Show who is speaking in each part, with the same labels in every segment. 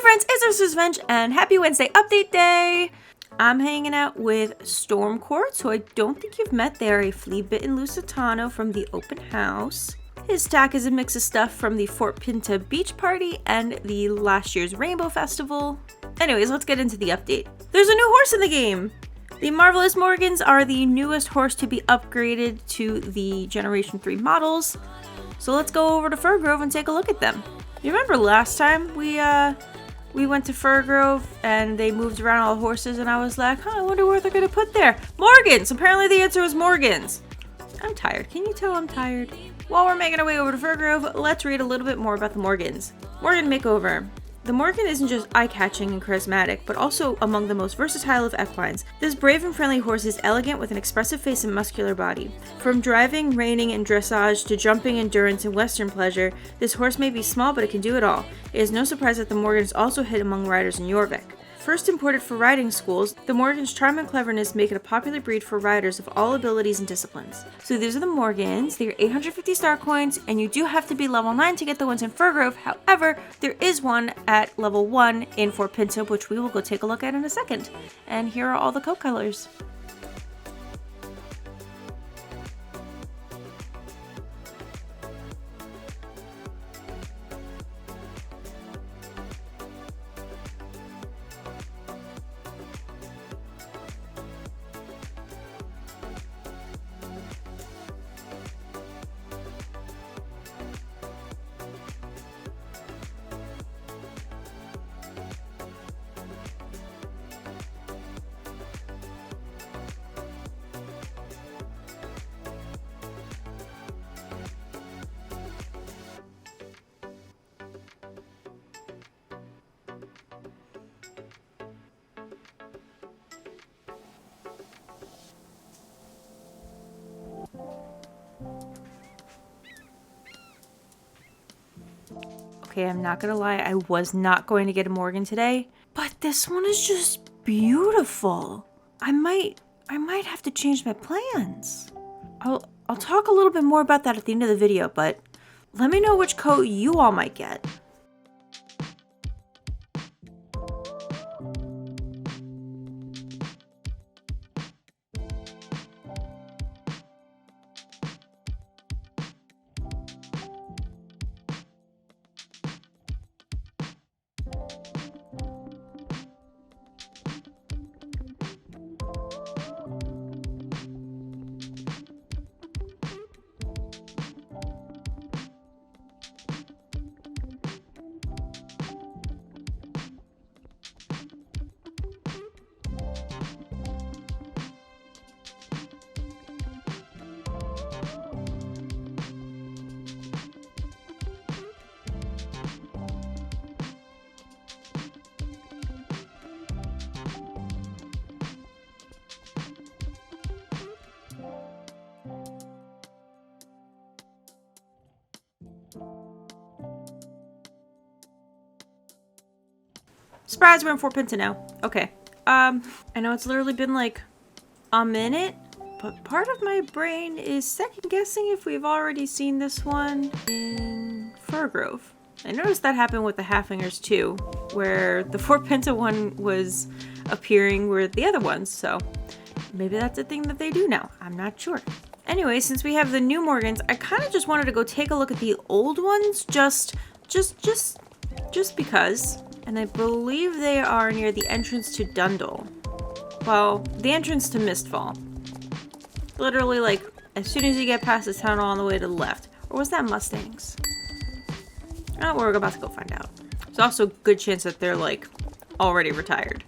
Speaker 1: friends, it's UrsulasRevenge and happy Wednesday update day! I'm hanging out with Stormcourt, who I don't think you've met. They're a flea-bitten Lusitano from the open house. His stack is a mix of stuff from the Fort Pinta Beach Party and the last year's Rainbow Festival. Anyways, let's get into the update. There's a new horse in the game! The Marvelous Morgans are the newest horse to be upgraded to the Generation 3 models. So let's go over to Firgrove and take a look at them. You remember last time we went to Firgrove and they moved around all the horses and I was like, I wonder what they're gonna put there. Morgans! Apparently the answer was Morgans. I'm tired. Can you tell I'm tired? While we're making our way over to Firgrove, let's read a little bit more about the Morgans. Morgan makeover. The Morgan isn't just eye-catching and charismatic, but also among the most versatile of equines. This brave and friendly horse is elegant with an expressive face and muscular body. From driving, reining, and dressage to jumping, endurance, and western pleasure, this horse may be small, but it can do it all. It is no surprise that the Morgan is also hit among riders in Jorvik. First imported for riding schools, the Morgan's charm and cleverness make it a popular breed for riders of all abilities and disciplines. So these are the Morgans. They're 850 star coins, and you do have to be level 9 to get the ones in Firgrove. However, there is one at level 1 in Fort Pinta, which we will go take a look at in a second. And here are all the coat colors. Okay, I'm not gonna lie, I was not going to get a Morgan today, but this one is just beautiful. I might have to change my plans. I'll talk a little bit more about that at the end of the video, but let me know which coat you all might get. Surprise, we're in Fort Pinta now. Okay. I know it's literally been like a minute, but part of my brain is second guessing if we've already seen this one in Firgrove. I noticed that happened with the Halflingers too, where the Fort Pinta one was appearing with the other ones, so maybe that's a thing that they do now. I'm not sure. Anyway, since we have the new Morgans, I kind of just wanted to go take a look at the old ones, just because. And I believe they are near the entrance to Dundle. Well, the entrance to Mistfall. Literally, like, as soon as you get past the tunnel on the way to the left. Or was that Mustangs? Oh, we're about to go find out. There's also a good chance that they're, like, already retired.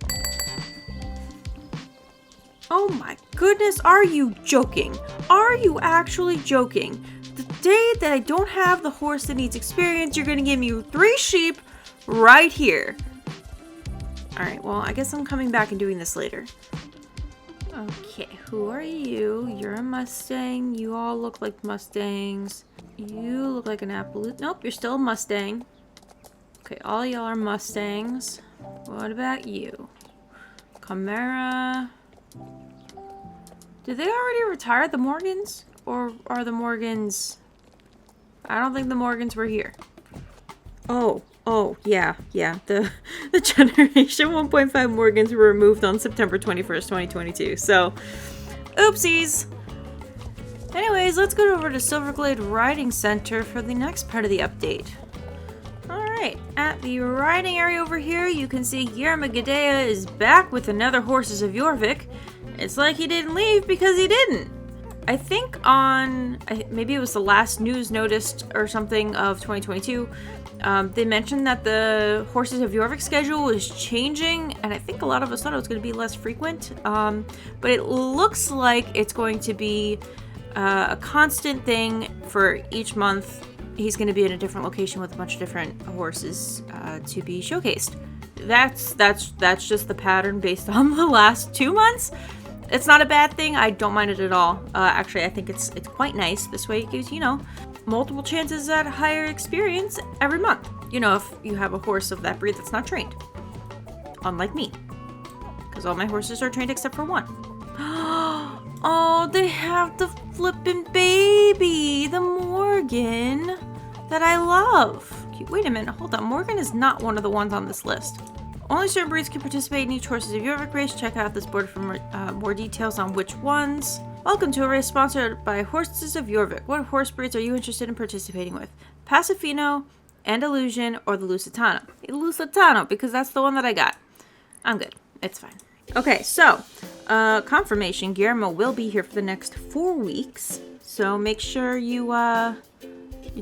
Speaker 1: Oh my goodness, are you joking? Are you actually joking? The day that I don't have the horse that needs experience, you're gonna give me 3 sheep right here. Alright, well, I guess I'm coming back and doing this later. Okay, who are you? You're a Mustang. You all look like Mustangs. You look like an Appaloosa. Nope, you're still a Mustang. Okay, all y'all are Mustangs. What about you? Chimera. Did they already retire the Morgans? Or are the Morgans... I don't think the Morgans were here. Oh, Oh, yeah. The Generation 1.5 Morgans were removed on September 21st, 2022. So, oopsies. Anyways, let's go over to Silverglade Riding Center for the next part of the update. Alright, at the riding area over here, you can see Guillermo Gadea is back with another Horses of Jorvik. It's like he didn't leave because he didn't. I think on, maybe it was the last news noticed or something of 2022, they mentioned that the Horses of Jorvik schedule was changing, and I think a lot of us thought it was going to be less frequent, but it looks like it's going to be a constant thing for each month. He's going to be in a different location with a bunch of different horses to be showcased. That's just the pattern based on the last 2 months. It's not a bad thing. I don't mind it at all. Actually, I think it's quite nice. This way it gives, multiple chances at higher experience every month. If you have a horse of that breed that's not trained. Unlike me. Because all my horses are trained except for one. Oh, they have the flippin' baby, the Morgan that I love. Wait a minute, hold on. Morgan is not one of the ones on this list. Only certain breeds can participate in each Horses of Jorvik race. Check out this board for more details on which ones. Welcome to a race sponsored by Horses of Jorvik. What horse breeds are you interested in participating with? Paso Fino, Andalusian, or the Lusitano? Lusitano, because that's the one that I got. I'm good. It's fine. Okay, so, confirmation. Guillermo will be here for the next 4 weeks. So make sure you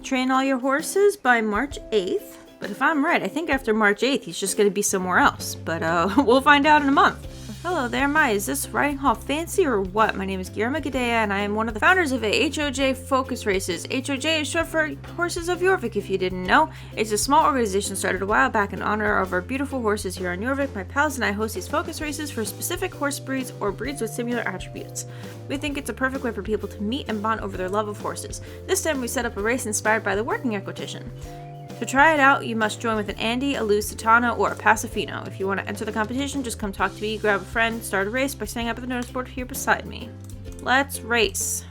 Speaker 1: train all your horses by March 8th. But if I'm right, I think after March 8th, he's just going to be somewhere else. But we'll find out in a month. Hello there, Mai. Is this riding hall fancy or what? My name is Guillermo Gadea, and I am one of the founders of HOJ Focus Races. HOJ is short for Horses of Jorvik, if you didn't know. It's a small organization started a while back in honor of our beautiful horses here on Jorvik. My pals and I host these focus races for specific horse breeds or breeds with similar attributes. We think it's a perfect way for people to meet and bond over their love of horses. This time we set up a race inspired by the working equitation. To try it out, you must join with an Andy, a Lusitano, or a Paso Fino. If you want to enter the competition, just come talk to me, grab a friend, start a race by standing up at the notice board here beside me. Let's race.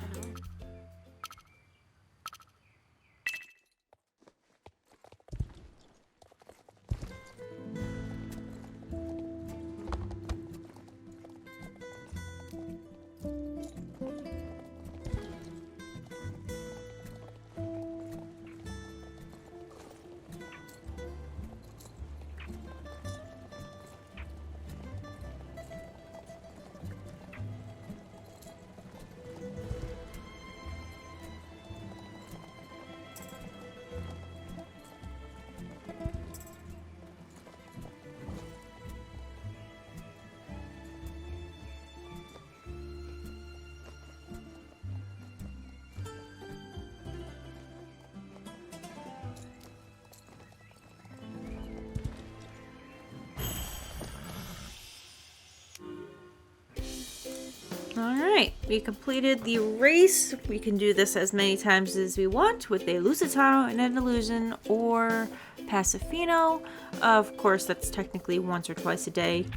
Speaker 1: Alright, we completed the race. We can do this as many times as we want with a Lusitano, an Andalusian, or Paso Fino. Of course, that's technically once or twice a day,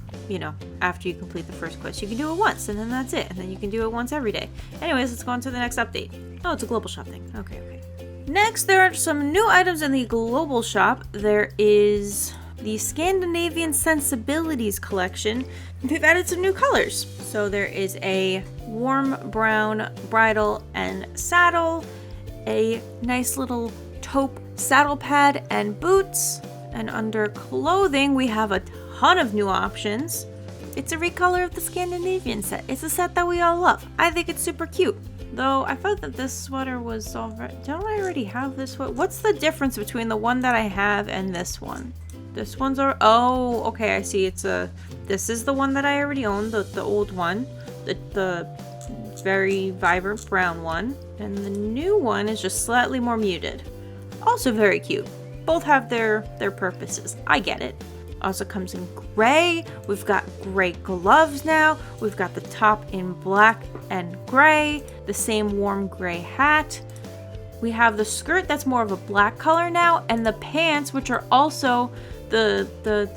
Speaker 1: after you complete the first quest. You can do it once, and then that's it. And then you can do it once every day. Anyways, let's go on to the next update. Oh, it's a global shop thing. Okay. Next, there are some new items in the global shop. There is the Scandinavian Sensibilities collection. They've added some new colors. So there is a warm brown bridle and saddle, a nice little taupe saddle pad and boots, and under clothing we have a ton of new options. It's a recolor of the Scandinavian set. It's a set that we all love. I think it's super cute. Though I thought that this sweater was already... Don't I already have this one? What's the difference between the one that I have and this one? This one's oh, okay, I see. This is the one that I already own, the old one, the very vibrant brown one, and the new one is just slightly more muted. Also very cute. Both have their purposes. I get it. Also comes in gray. We've got gray gloves now. We've got the top in black and gray, the same warm gray hat. We have the skirt that's more of a black color now, and the pants, which are also the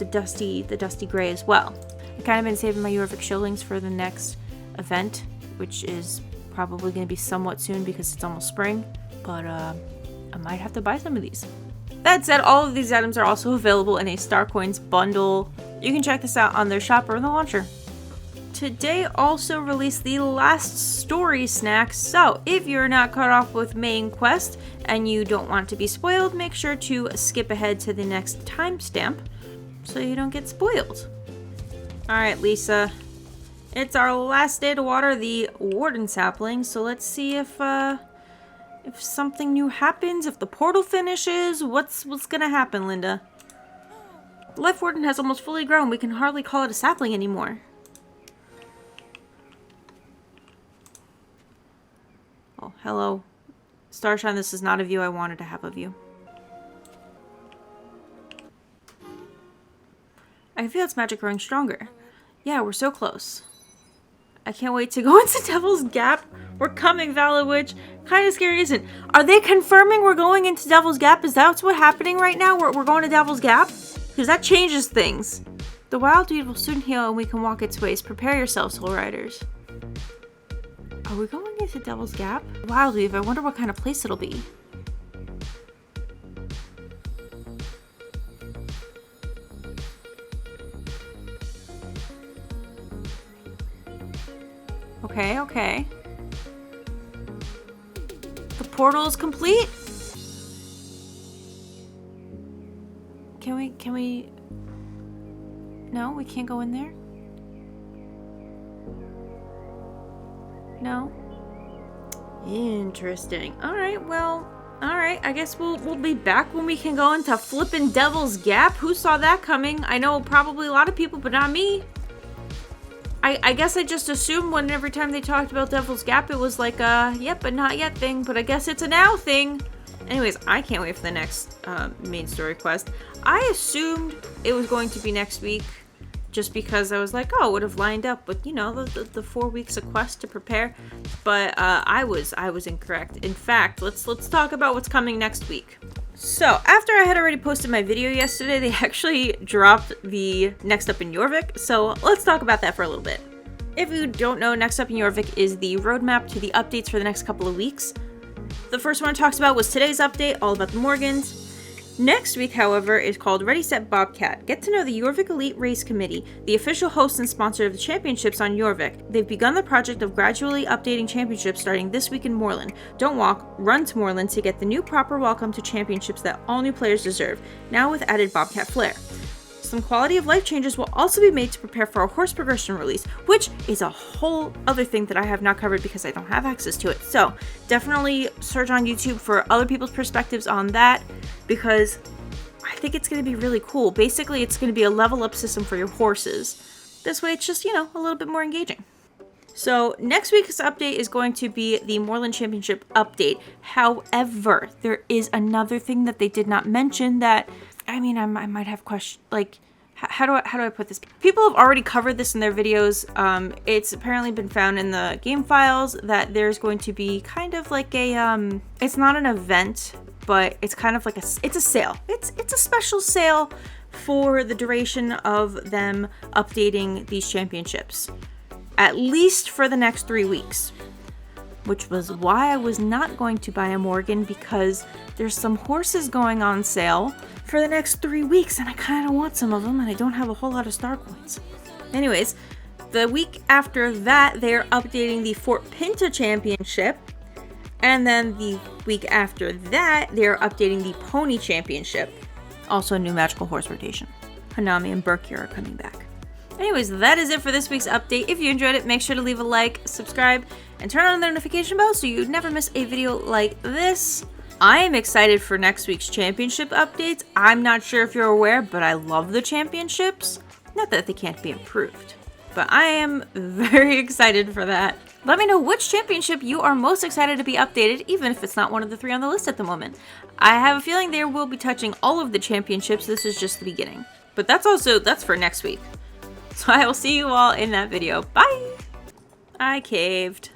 Speaker 1: dusty gray as well. I've kind of been saving my Jorvik shillings for the next event, which is probably going to be somewhat soon because it's almost spring, but I might have to buy some of these. That said, all of these items are also available in a Star Coins bundle. You can check this out on their shop or in the launcher. Today also released the last story snack, so if you're not caught off with main quest and you don't want to be spoiled, make sure to skip ahead to the next timestamp so you don't get spoiled. Alright, Lisa. It's our last day to water the Warden sapling, so let's see if something new happens, if the portal finishes. What's gonna happen, Linda? The Life Warden has almost fully grown. We can hardly call it a sapling anymore. Oh, hello. Starshine, this is not a view I wanted to have of you. I can feel its magic growing stronger. Yeah, we're so close. I can't wait to go into Devil's Gap. We're coming, Valid Witch. Kind of scary, isn't it? Are they confirming we're going into Devil's Gap? Is that what's happening right now? We're going to Devil's Gap? Because that changes things. The wild weed will soon heal and we can walk its ways. Prepare yourselves, Soul Riders. Are we going into Devil's Gap? Wildweave, I wonder what kind of place it'll be. Okay, okay. The portal is complete? Can we... No, we can't go in there? No? Interesting. Alright, well... Alright, I guess we'll be back when we can go into flippin' Devil's Gap. Who saw that coming? I know probably a lot of people, but not me. I guess I just assumed when every time they talked about Devil's Gap, it was like a yep, but not yet thing, but I guess it's a now thing. Anyways, I can't wait for the next main story quest. I assumed it was going to be next week, just because I was like, oh, it would have lined up with, you know, the 4 weeks of quest to prepare. But I was incorrect. In fact, let's talk about what's coming next week. So, after I had already posted my video yesterday, they actually dropped the Next Up in Jorvik, so let's talk about that for a little bit. If you don't know, Next Up in Jorvik is the roadmap to the updates for the next couple of weeks. The first one I talked about was today's update, all about the Morgans. Next week, however, is called Ready Set Bobcat. Get to know the Jorvik Elite Race Committee, the official host and sponsor of the championships on Jorvik. They've begun the project of gradually updating championships starting this week in Moorland. Don't walk, run to Moorland to get the new proper welcome to championships that all new players deserve, now with added Bobcat flair. Some quality of life changes will also be made to prepare for a horse progression release, which is a whole other thing that I have not covered because I don't have access to it. So definitely search on YouTube for other people's perspectives on that, because I think it's going to be really cool. Basically, it's going to be a level up system for your horses. This way it's just, you know, a little bit more engaging. So next week's update is going to be the Moorland Championship update. However, there is another thing that they did not mention that, I mean, I might have questions, like, how do I put this? People have already covered this in their videos. It's apparently been found in the game files that there's going to be kind of like a, it's not an event, but it's kind of like it's a sale. It's a special sale for the duration of them updating these championships. At least for the next 3 weeks. Which was why I was not going to buy a Morgan, because there's some horses going on sale for the next 3 weeks and I kind of want some of them and I don't have a whole lot of star coins. Anyways, the week after that they're updating the Fort Pinta Championship, and then the week after that they're updating the Pony Championship. Also a new magical horse rotation. Hanami and Berkir are coming back. Anyways, that is it for this week's update. If you enjoyed it, make sure to leave a like, subscribe, and turn on the notification bell so you never miss a video like this. I am excited for next week's championship updates. I'm not sure if you're aware, but I love the championships. Not that they can't be improved, but I am very excited for that. Let me know which championship you are most excited to be updated, even if it's not one of the 3 on the list at the moment. I have a feeling they will be touching all of the championships. This is just the beginning. But that's for next week. So I will see you all in that video. Bye! I caved.